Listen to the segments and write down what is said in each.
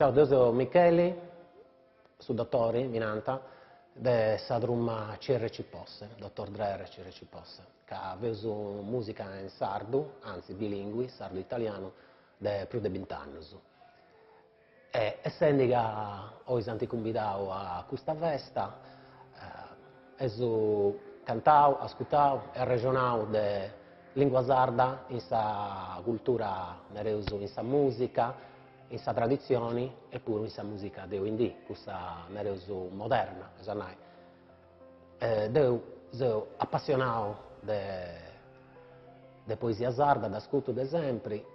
Ciao, io sono Micheli, su dottori, Minanta, de Sadrum CRC Posse, dottor Dreher CRC Posse, che avevo musica in sardo, anzi bilingui, sardo-italiano, de più di 20 anni. E essendo che ho stati convidati a questa festa, ho cantato, ascoltato e ragionato di lingua sarda in sa cultura, in sa musica, in sa tradizioni e pure in sa musica di oggi, questa moderna. Io sono appassionato di poesia sarda, da ascolto da sempre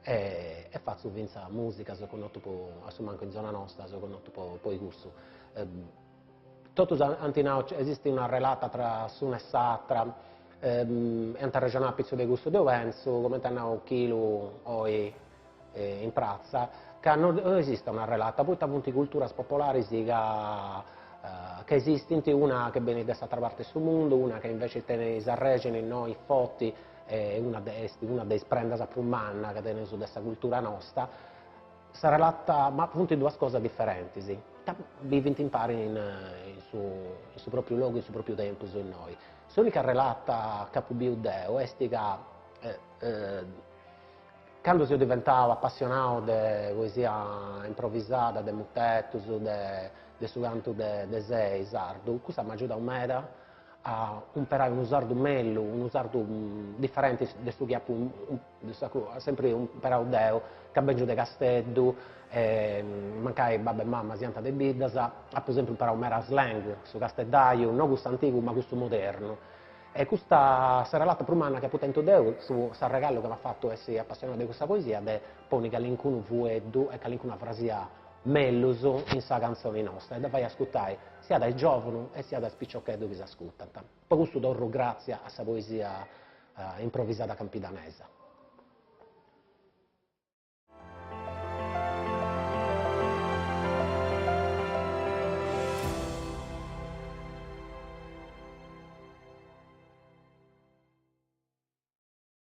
e faccio vinza musica, sono conosciuto anche in zona nostra, sono conosciuto poi gusto. Tutti antinao esiste una relata tra una e l'altra, è interregionale pizzo di gusto di penso, come tengo chilo o in prazza, che non esiste una relata, poi appunto cultura popolari che esiste una che viene da questa parte del mondo, una che invece tiene i regioni, noi fotti, una dei prende più manna che tiene su questa cultura nostra, si relata, ma appunto in due cose differenti, sì. Vivono in pari in suo proprio luogo, in suo proprio tempo, su noi. L'unica relata che più deo è che quando sono diventato appassionato di poesia improvvisata, di mottetti, di su canto di sei sardo, questo mi aiuta molto a imparare un sardo meglio, un sardo differente da questo che ho sempre imparato deo, che ho di Castello, mancai babbo e mamma si hanno di Bidasa, ha per esempio imparato mera slang su Castellaio, non questo antico ma questo moderno. E questa serata prumana che potento Deo, su regalo che mi ha fatto essere appassionato di questa poesia, è poni che l'incuno vuedo e che l'incuno frasia melluso in sa canzone nostra, e da vai a ascoltare sia dai giovani e sia dai spicciocchetti che si ascoltano. Per questo do grazie a questa poesia improvvisata campidanese.